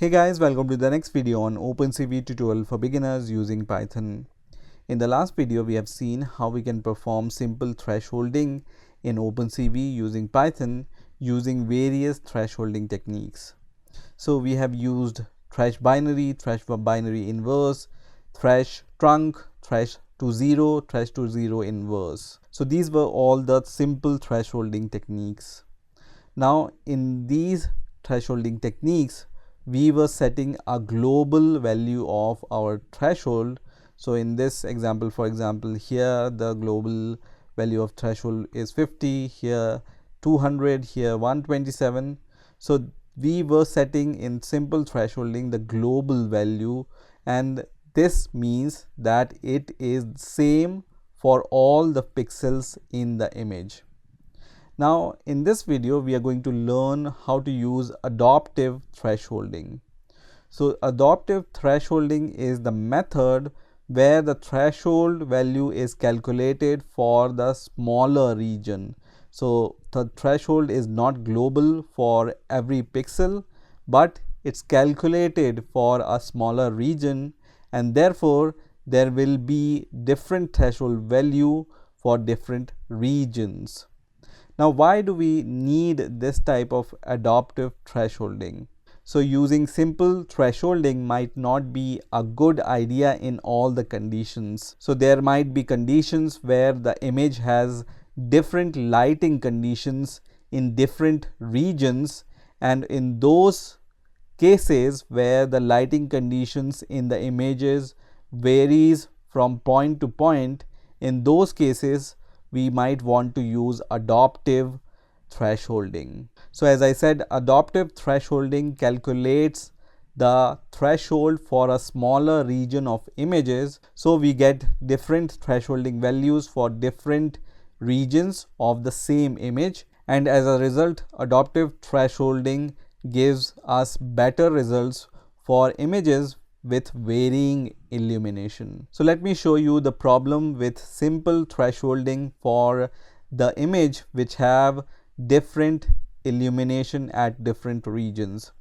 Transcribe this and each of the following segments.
Hey guys, welcome to the next video on OpenCV tutorial for beginners using Python. In the last video, we have seen how we can perform simple thresholding in OpenCV using Python using various thresholding techniques. So we have used thresh binary inverse, thresh trunc, thresh to zero inverse. So these were all the simple thresholding techniques. Now in these thresholding techniques, we were setting a global value of our threshold. So in this example, for example, here the global value of threshold is 50, here 200, here 127. So we were setting in simple thresholding the global value, and this means that it is same for all the pixels in the image. Now in this video we are going to learn how to use adoptive thresholding. So adoptive thresholding is the method where the threshold value is calculated for the smaller region. So the threshold is not global for every pixel, but it's calculated for a smaller region, and therefore there will be different threshold value for different regions. Now, why do we need this type of adoptive thresholding? So using simple thresholding might not be a good idea in all the conditions. So there might be conditions where the image has different lighting conditions in different regions, and in those cases where the lighting conditions in the images varies from point to point, in those cases we might want to use adoptive thresholding. So as I said, adoptive thresholding calculates the threshold for a smaller region of images. So we get different thresholding values for different regions of the same image, and as a result, adoptive thresholding gives us better results for images with varying illumination. So let me show you the problem with simple thresholding for the image which have different illumination at different regions.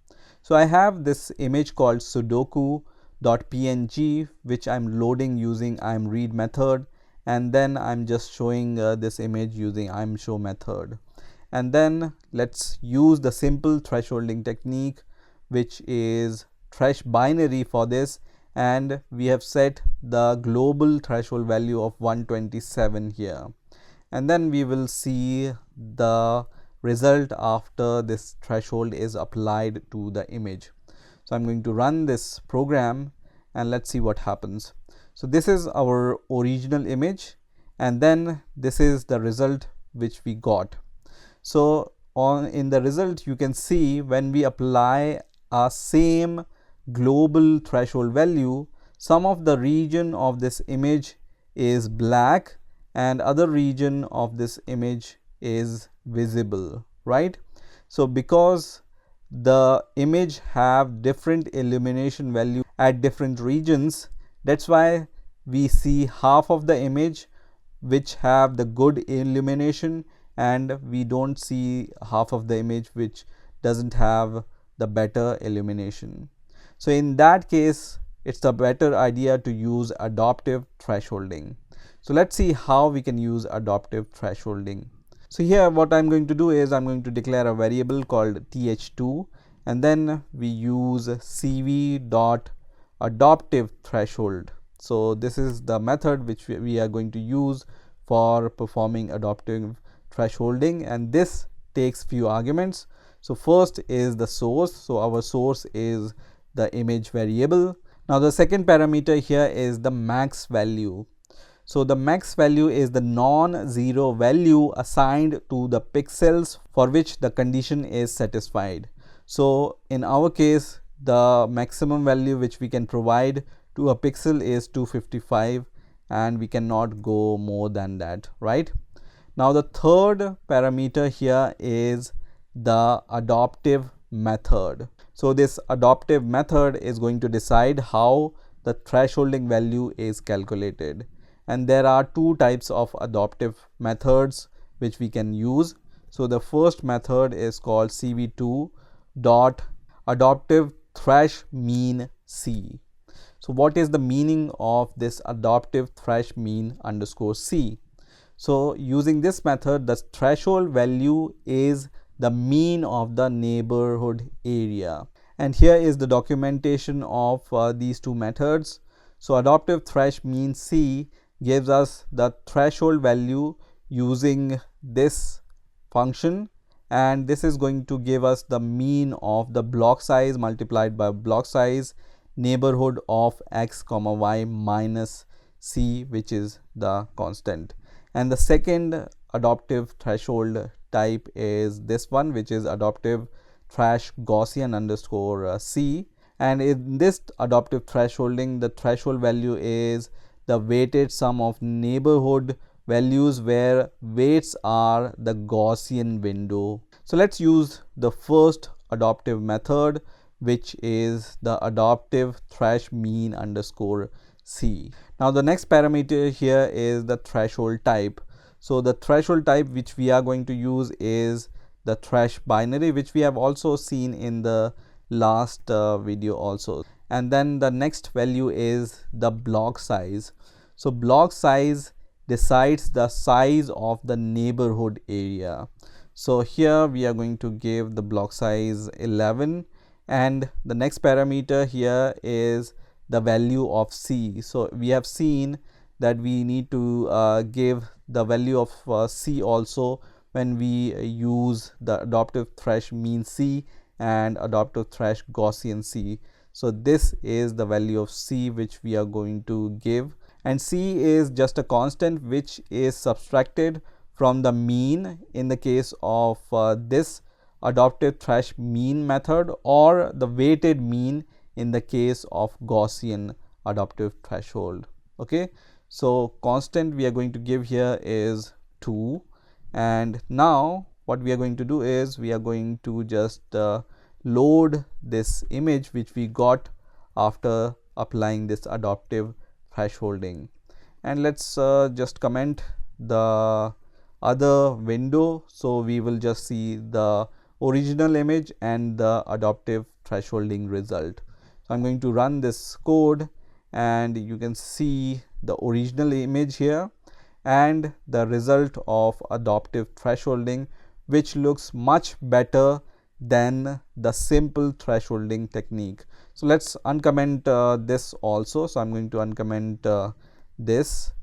So I have this image called sudoku.png which I'm loading using imRead method, and then I'm just showing this image using imShow method. And then let's use the simple thresholding technique, which is thresh binary for this, and we have set the global threshold value of 127 here, and then we will see the result after this threshold is applied to the image. So I'm going to run this program and let's see what happens. So this is our original image, and then this is the result which we got. So in the result you can see when we apply a same global threshold value, some of the region of this image is black and other region of this image is visible, right? So because the image have different illumination value at different regions, that's why we see half of the image which have the good illumination, and we don't see half of the image which doesn't have the better illumination. So in that case, it's the better idea to use adoptive thresholding. So let's see how we can use adoptive thresholding. So here what I'm going to do is I'm going to declare a variable called th2, and then we use cv.adoptive threshold. So this is the method which we are going to use for performing adoptive thresholding, and this takes few arguments. So first is the source. So our source is the image variable. Now the second parameter here is the max value. So the max value is the non-zero value assigned to the pixels for which the condition is satisfied. So in our case, the maximum value which we can provide to a pixel is 255, and we cannot go more than that, right? Now the third parameter here is the adoptive method. So this adoptive method is going to decide how the thresholding value is calculated, and there are two types of adoptive methods which we can use. So the first method is called cv2.adoptive thresh mean C. So what is the meaning of this adoptive thresh mean underscore C? So using this method, the threshold value is the mean of the neighborhood area. And here is the documentation of these two methods. So adoptive thresh mean C gives us the threshold value using this function, and this is going to give us the mean of the block size multiplied by block size neighborhood of x comma y minus C, which is the constant. And the second adoptive threshold type is this one, which is adoptive thresh Gaussian underscore C. And in this adoptive thresholding, the threshold value is the weighted sum of neighborhood values where weights are the Gaussian window. So let's use the first adoptive method, which is the adoptive thresh mean underscore C. Now the next parameter here is the threshold type. So the threshold type which we are going to use is the thresh binary, which we have also seen in the last video also. And then the next value is the block size. So block size decides the size of the neighborhood area. So here we are going to give the block size 11, and the next parameter here is the value of C. So we have seen that we need to give the value of C also when we use the adoptive thresh mean C and adoptive thresh Gaussian C. So this is the value of C which we are going to give, and C is just a constant which is subtracted from the mean in the case of this adoptive thresh mean method, or the weighted mean in the case of Gaussian adoptive threshold. Okay, so constant we are going to give here is 2, and now what we are going to do is we are going to just load this image which we got after applying this adoptive thresholding, and let's just comment the other window. So we will just see the original image and the adoptive thresholding result. So I'm going to run this code, and you can see the original image here and the result of adoptive thresholding, which looks much better than the simple thresholding technique. So let's uncomment this also. So I'm going to uncomment this,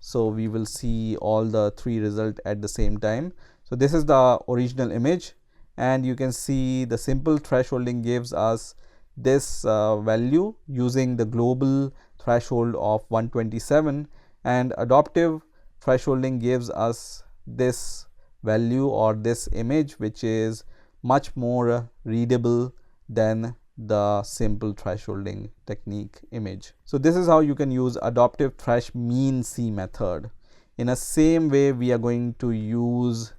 so we will see all the three results at the same time. So this is the original image, and you can see the simple thresholding gives us this value using the global threshold of 127, and adoptive thresholding gives us this value or this image which is much more readable than the simple thresholding technique image. So this is how you can use adoptive thresh mean C method. In the same way, we are going to use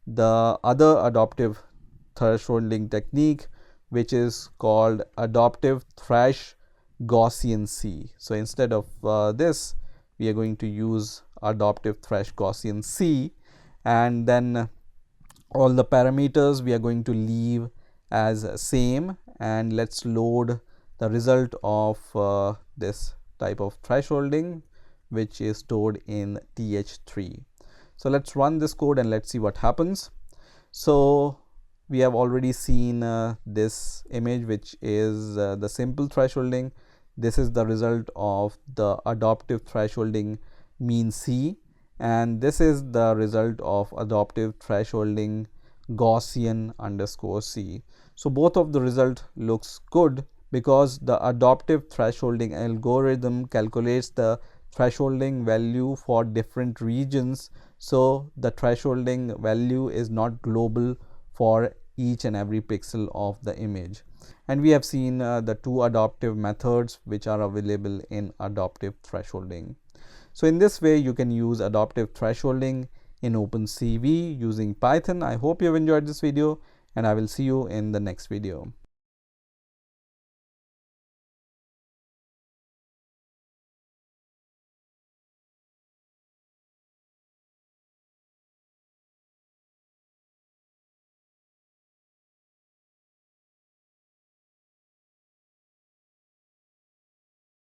the other adoptive thresholding technique, which is called adoptive thresh Gaussian C. So instead of this, we are going to use adoptive thresh Gaussian C, and then all the parameters we are going to leave as same, and let's load the result of this type of thresholding, which is stored in th3. So let's run this code and let's see what happens. So we have already seen this image, which is the simple thresholding. This is the result of the adoptive thresholding mean C, and this is the result of adoptive thresholding Gaussian underscore C. So both of the result looks good because the adoptive thresholding algorithm calculates the thresholding value for different regions. So the thresholding value is not global for each and every pixel of the image. And we have seen the two adoptive methods which are available in adoptive thresholding. So in this way, you can use adoptive thresholding in OpenCV using Python. I hope you have enjoyed this video, and I will see you in the next video.